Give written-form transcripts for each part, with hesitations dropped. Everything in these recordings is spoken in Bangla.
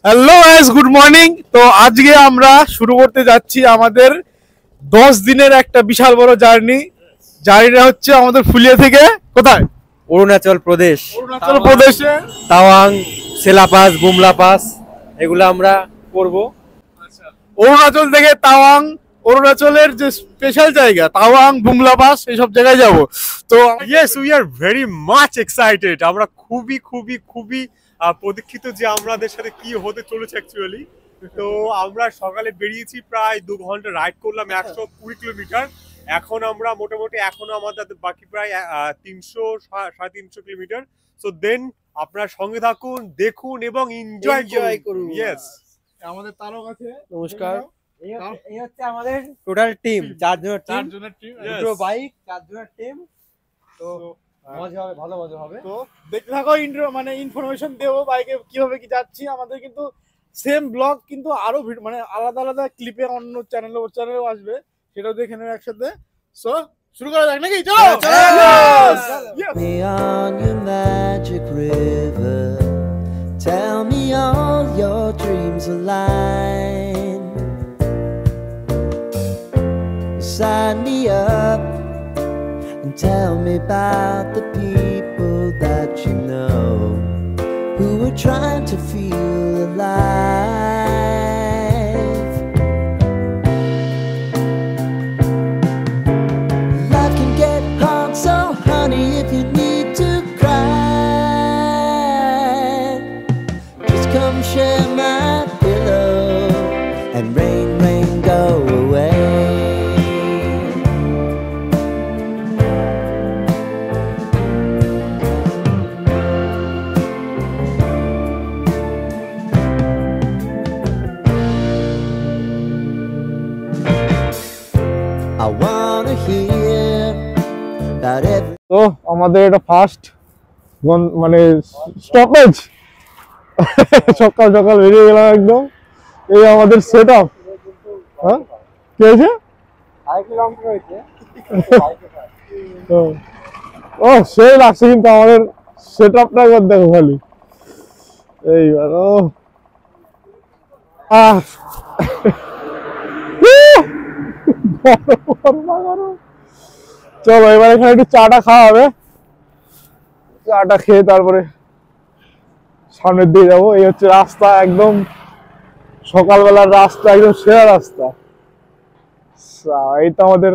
Hello guys, good morning. তো আজকে আমরা শুরু করতে যাচ্ছি আমাদের 10 দিনের একটা বিশাল বড় জার্নিটা হচ্ছে আমাদের ফুলিয়া থেকে কোথায়? অরুণাচল প্রদেশ, অরুণাচল প্রদেশে তাওয়াং, সেলা পাস, বুমলা পাস এগুলো আমরা করব। অরুণাচল থেকে তাওয়াং, অরুণাচলের যে স্পেশাল জায়গা তাওয়াং, বুমলা পাস এইসব জায়গায় যাব। তো yes, we are very much excited. আমরা খুবই খুবই খুবই প্রতীক্ষিত যে আমাদের সাথে কি হতে চলেছে অ্যাকচুয়ালি। তো আমরা সকালে বেরিয়েছি, প্রায় 2 ঘন্টা রাইড করলাম 120 কিলোমিটার। এখন আমরা মোটামুটি এখনো আমাদের বাকি প্রায় 300-350 কিলোমিটার। সো দেন আপনারা সঙ্গে থাকুন, দেখুন এবং এনজয় করুন। ইয়েস, আমাদের তারক আছে। নমস্কার। এই হচ্ছে আমাদের টোটাল টিম, 4 জনের টিম, দুটো বাইক, 4 জনের টিম। তো মজা হবে, ভালো মজা হবে। তো দেখতে থাকো, ইনফরমেশন দেবো বাইকে কিভাবে কি যাচ্ছি। আমাদের কিন্তু সেম ব্লগ কিন্তু আরো মানে আলাদা আলাদা ক্লিপে অন্য চ্যানেলেও আসবে, সেটাও দেখে নেবে একসাথে। সো শুরু করা যাক নাকি? চলো me on your magic river, tell me all your dreams align, sign me up and tell me about the people that you know who are trying to feel alive. Life can get hard, so honey, if you need to cry, just come share my pillow and rain, rain, go away. I wanna hear about every তো আমাদের এটা ফার্স্ট মানে স্টপেজ। সকাল সকাল বেরিয়ে গেলাম একদম। এই আমাদের সেট আপ। হ্যাঁ, কি হয়েছে? ও সেই লাগছে, কিন্তু আমাদের সেট আপটা একবার দেখো খালি। এইবার চলো এবার এখানে একটু চাটা খাওয়া হবে। চাটা খেয়ে তারপরে সামনের দিকে যাবো। এই হচ্ছে রাস্তা, একদম সকালবেলার রাস্তা, একদম সেরা রাস্তা। এই তো আমাদের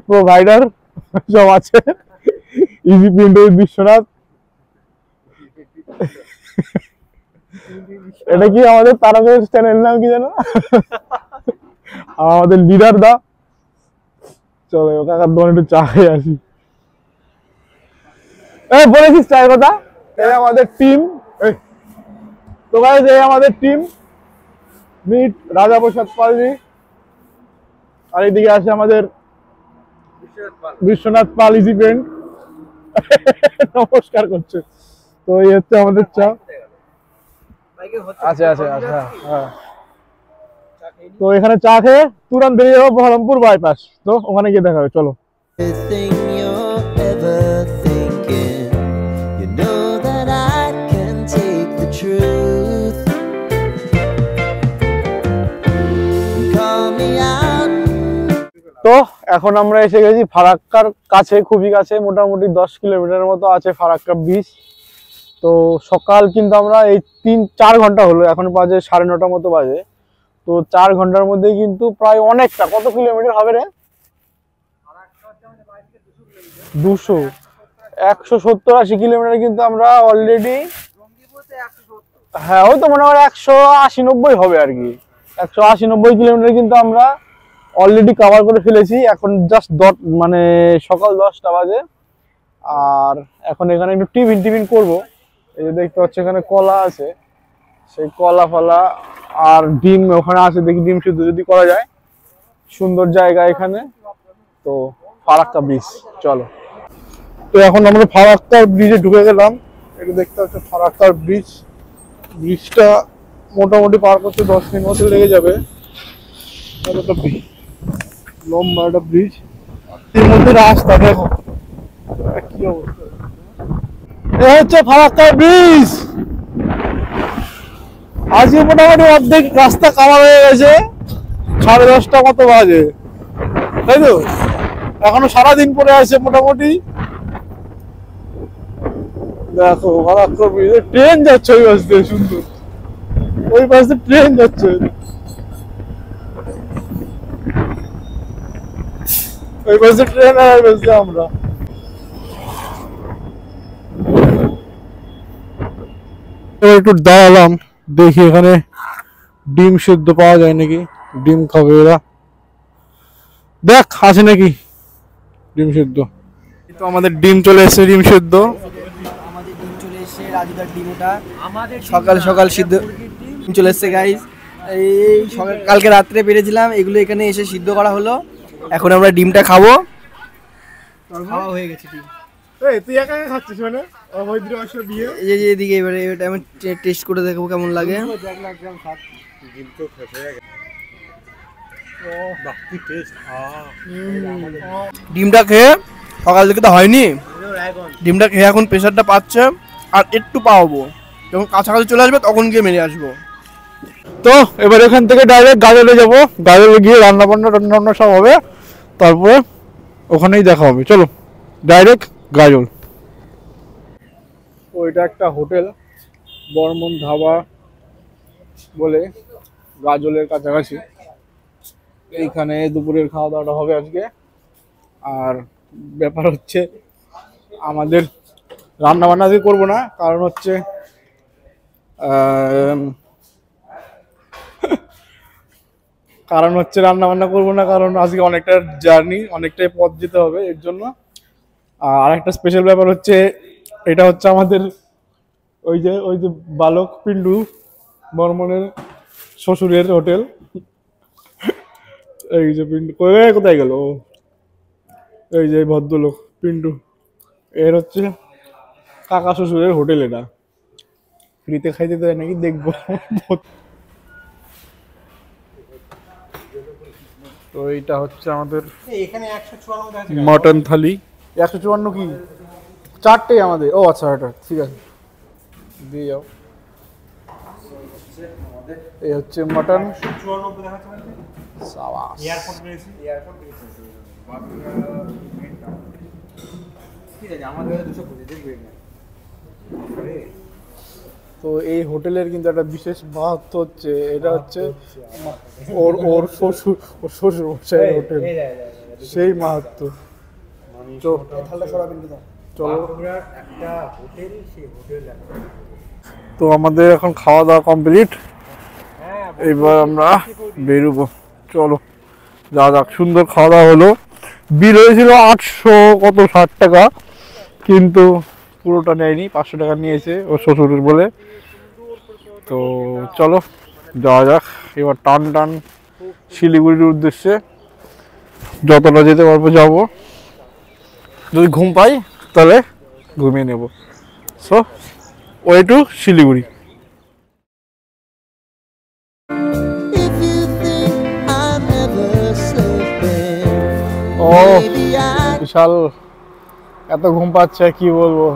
প্রোভাইডার সব আছে। Easy print Biswanath. এটা কি আমাদের তারকের চ্যানেল নাম কি জানো? আর আমাদের লিডার দা। চলো কাকার দোকানে একটু চা খেয়ে আসি। বলেছিস চায়ের কথা। এই আমাদের টিম। তো গাইস, এই আমাদের টিম। মিট রাজা প্রসাদ পালজি, আর এইদিকে আছে আমাদের বিশ্বনাথ পাল ইজি পেন্ট। নমস্কার করছে। তো এই হচ্ছে আমাদের চা। আচ্ছা আচ্ছা আচ্ছা, হ্যাঁ। তো এখানে চা খেয়ে তুরন্ত বেরিয়ে যাবো বহরমপুর বাইপাস। তো ওখানে গিয়ে দেখা হবে, চলো। thing you're ever thinking, you know that I can take the truth. Call me out. তো এখন আমরা এসে গেছি ফারাক্কার কাছে, খুবই কাছে, মোটামুটি 10 কিলোমিটার মতো আছে ফারাক্কা ব্রিজ। তো সকাল কিন্তু আমরা এই 3-4 ঘন্টা হলো, এখন বাজে 9:30 মতো বাজে। তো 4 ঘন্টার মধ্যে কিন্তু প্রায় অনেকটা, কত কিলোমিটার হবে রে? 200, 170-80 কিলোমিটার কিন্তু আমরা অলরেডি, হ্যাঁ ওই তো মনে হয় 180-90 হবে আর কি। 180-90 কিলোমিটার কিন্তু আমরা অলরেডি কভার করে ফেলেছি। এখন জাস্ট মানে সকাল 10টা বাজে। আর এখন এখানে একটু টিফিন করবো। এই যে দেখতে পাচ্ছ এখানে কলা আছে, সেই কলা ফলা আর ডিম ওখানে আছে, দেখি ডিম সিদ্ধ যদি করা যায়। সুন্দর জায়গা এখানে। তো ফারাক্কা ব্রিজ, চলো। তো এখন আমরা ফারাক্কার ব্রিজে ঢুকে গেলাম। এটা দেখতে পাচ্ছ ফারাক্কার ব্রিজটা মোটামুটি পার করতে 10 মিনিট মতো লেগে যাবে। লম্বা একটা ব্রিজ, এর মধ্যে রাস্তা দেখো কি অবস্থা। এই হচ্ছে ফারাক্কা ব্রিজ। আজকে মোটামুটি অর্ধেক রাস্তা কাভার হয়ে গেছে, 10:30 মতো বাজে, তাই তো? এখনো সারাদিন পরে আছে মোটামুটি। দেখো ট্রেন যাচ্ছে ওই পাশ দিয়ে, সুন্দর ওই পাশ দিয়ে ট্রেন যাচ্ছে, ওই পাশ দিয়ে ট্রেন আর ওই পাশ দিয়ে আমরা। এবার একটু দাঁড়ালাম, দেখি এখানে ডিম সেদ্ধ পাওয়া যায় নাকি, ডিম খাবে এরা, দেখ আছে নাকি ডিম সেদ্ধ। তো আমাদের ডিম চলে এসেছে, ডিম সেদ্ধ। আমাদের ডিম চলে এসেছে, রাজুদার ডিম ওটা সকাল সকাল সিদ্ধ ডিম চলে এসেছে গাইস। এই সকাল কালকে রাত্রে বেরিয়েছিলাম, এগুলো এখানে এসে সিদ্ধ করা হলো। এখন আমরা ডিমটা খাবো, খাওয়া হয়ে গেছে ডিম। এই তুই একা একা খাচ্ছিস মানে অবৈধ আসলে বিয়ে? এই যে এদিকে এবারে এটা আমি টেস্ট করে দেখবো কেমন লাগে। ডিমটা খেয়ে সকাল থেকে তো হয়নি, ডিমটা খেয়ে এখন প্রেশারটা পাচ্ছে, আর একটু পাওয়াবো, যখন কাছাকাছি চলে আসবে তখন গিয়ে মেরে আসবো। তো এবার এখান থেকে ডাইরেক্ট গাজলে যাবো, গাজলে গিয়ে রান্না বান্না সব হবে, তারপরে ওখানেই দেখা হবে। চলো ডাইরেক্ট গাজল। ওইটা একটা হোটেল, বর্মন ধাবা বলে, গাজলের কাছাকাছি। এইখানে দুপুরের খাওয়া দাওয়াটা হবে আজকে। আর ব্যাপার হচ্ছে আমাদের রান্না বান্না আজকে করবো না, কারণ হচ্ছে রান্না বান্না করবো না, কারণ আজকে অনেকটা জার্নি, অনেকটাই পথ যেতে হবে এর জন্য। আর একটা স্পেশাল ব্যাপার হচ্ছে, এটা হচ্ছে আমাদের ওই যে বালক পিন্টু বর্মনের শ্বশুরের হোটেল। এই যে পিন্টু কোথায় গেল, এই যে ভদ্রলোক পিন্টু, এর হচ্ছে কাকা শ্বশুরের হোটেল। এটা ফ্রিতে খাইতে দেয় নাকি দেখবো। তো এইটা হচ্ছে আমাদের মটন থালি। 154 কি 4টে আমাদের? ও আচ্ছা, এটা ঠিক আছে, দিয়ে যাও। এই হচ্ছে মটন। তো এই হোটেলের কিন্তু একটা বিশেষ মাহাত্ম্য হচ্ছে, এটা হচ্ছে ওর শ্বশুর মশাইয়ের হোটেল, সেই মাহাত্ম্য। তো চলো, তো আমাদের এখন খাওয়া দাওয়া কমপ্লিট, এবার আমরা বেরোবো। চলো যা যাক, সুন্দর খাওয়া দাওয়া হলো। বিল হয়েছিল 860 টাকা, কিন্তু পুরোটা নেয়নি, 500 টাকা নিয়েছে ওর শ্বশুরের বলে। তো চলো যাওয়া যাক এবার টান শিলিগুড়ির উদ্দেশ্যে, যতটা যেতে পারবো যাবো, যদি ঘুম পাই তাহলে ঘুমিয়ে নেব। So way to Siliguri. If you think I'm never sleeping, ও maybe I বিশাল, এত ঘুম পাচ্ছে কি বলবো,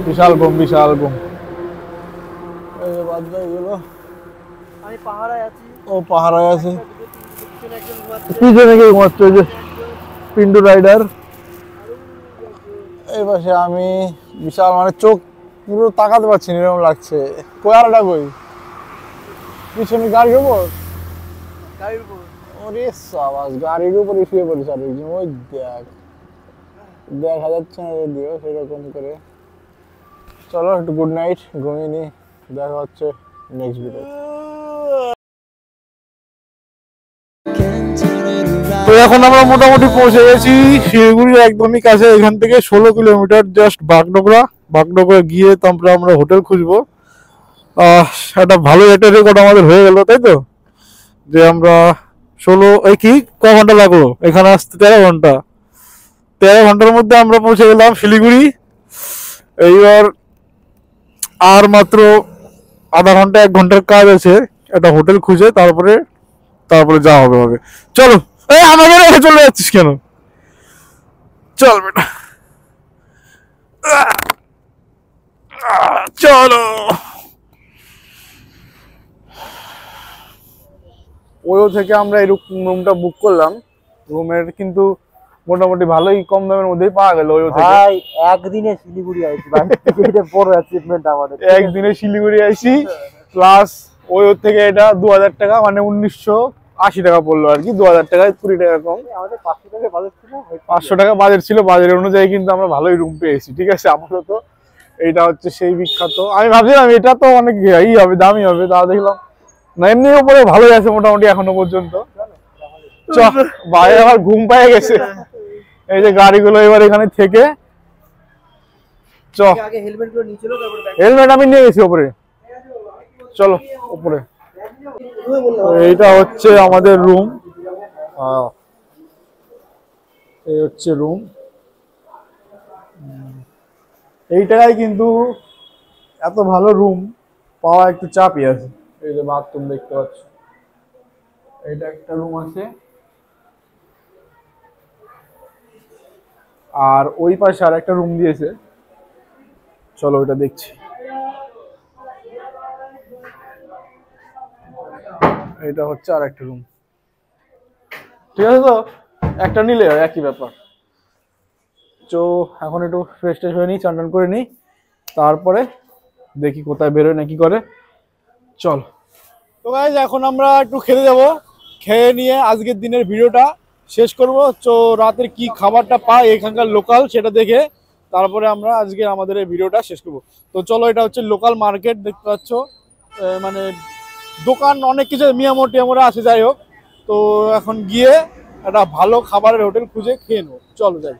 বিশাল ঘুম। এই যে বাদ হয়ে গেল, আমি পাহাড়ে আছি, ও পাহাড়ায় আছে, একজন ঘুমাচ্ছে। পিছনে কে ঘুমাচ্ছে, ওই যে পিন্টু রাইডার। এই পাশে আমি, বিশাল মানে চোখ পুরো তাকাতে পারছি না, এরকম লাগছে। কোয়ারাটা কই? পিছনে গাড়ির উপর, গাড়ির উপর ওরে সাবাস, গাড়ির উপরে শুয়ে পড়েছে আর একজন। ওই দেখ, দেখা যাচ্ছে না যদিও সেরকম করে। চলো একটু গুড নাইট, ঘুমিয়ে নি, দেখা হচ্ছে next video. can turn it তো around. এখন আমরা মোটামুটি পৌঁছে গেছি শিলিগুড়ির একদমই কাছে, এখান থেকে 16 কিলোমিটার, জাস্ট বাগডোগরা গিয়ে তারপরে আমরা হোটেল খুঁজবো। একটা ভালো একটা রেকর্ড আমাদের হয়ে গেল, তাই তো? যে আমরা 16 ক ঘন্টা লাগলো এখানে আসতে? 13 ঘন্টা। 13 ঘন্টার মধ্যে আমরা পৌঁছে গেলাম শিলিগুড়ি। এইবার আর মাত্র আধা ঘন্টা 1 ঘন্টার কাজ আছে একটা হোটেল খুঁজে, তারপরে যা হবে। চলো, এই আমাদের রেখে চলে যাচ্ছিস কেন? চল বেটা, চলো। ওয়ো থেকে আমরা এই রুমটা বুক করলাম। রুমের কিন্তু মোটামুটি ভালোই কম দামের মধ্যেই পাওয়া গেল ওয়ো থেকে। ভাই একদিনে শিলিগুড়ি আইছি ভাই, এটা বড় অ্যাচিভমেন্ট আমাদের। একদিনে শিলিগুড়ি আইছি, প্লাস ওয়ো থেকে এটা 2000 টাকা, মানে 1980 টাকা পড়লো আর কি। 2000 টাকায় 20 টাকা কম। আমাদের 500 টাকা বাজেট ছিল, 500 টাকা বাজেট ছিল, বাজেটের অনুযায়ী কিন্তু আমরা ভালোই রুম পেয়েছি। ঠিক আছে, আপাতত এইটা হচ্ছে সেই বিখ্যাত। আমি ভাবছিলাম এটা তো অনেক ই হবে, দামি হবে, তা দেখলাম না, এমনি উপরে ভালোই আছে মোটামুটি এখনো পর্যন্ত। বাইরে আবার ঘুম পেয়ে গেছে। এই যে গাড়িগুলো এবার এখানে থেকে আগে হেলমেট গুলো নিয়ে চলো, তারপর হেলমেট আমি নিয়ে গেছি উপরে। চলো উপরে। এইটা হচ্ছে আমাদের রুম, এই হচ্ছে রুম। এই টাকায় কিন্তু এত ভালো রুম পাওয়া একটু চাপই আছে। এই যে বাথরুম দেখতে পাচ্ছ, এইটা একটা রুম আছে, আর ওই পাশে আর একটা রুম দিয়েছে। চলো ওইটা দেখছি। এটা হচ্ছে আর একটা রুম। ঠিক আছে, তো একটা নিলে একই ব্যাপার। তো এখন একটু ফ্রেশ ট্রেশ হয়ে নিই, চান টান করে নিই, তারপরে দেখি কোথায় বেরোয় না কি করে। চল। তো গাইস এখন আমরা একটু খেতে যাব, খেয়ে নিয়ে আজকের দিনের ভিডিওটা শেষ করব। তো রাতের কি খাবারটা পাই এখানকার লোকাল সেটা দেখে তারপরে আমরা আজকে আমাদের এই ভিডিওটা শেষ করব। তো চলো, এটা হচ্ছে লোকাল মার্কেট, দেখতে পাচ্ছ মানে দোকান অনেক কিছু মিয়ামোর টিয়ামোরা আছে, যাই হোক। তো এখন গিয়ে একটা ভালো খাবারের হোটেল খুঁজে খেয়ে নেবো, চলো যাই।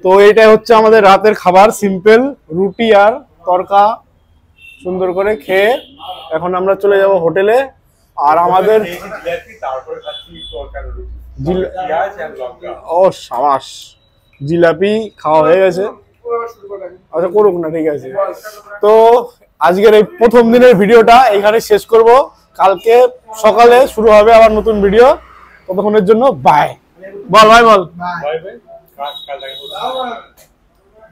তো এইটাই হচ্ছে আমাদের রাতের খাবার, সিম্পল রুটি আর তরকা সুন্দর করে খেয়ে এখন আমরা চলে যাব হোটেলে। আর আমাদের ও সাবাস, জিলাপি খাওয়া হয়ে গেছে। আচ্ছা করুক না, ঠিক আছে। তো আজকের এই প্রথম দিনের ভিডিওটা এখানে শেষ করব। কালকে সকালে শুরু হবে আবার নতুন ভিডিও। ততক্ষণের জন্য বাই। বল ভাই, বল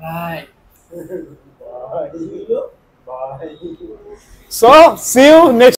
ভাই। So see you next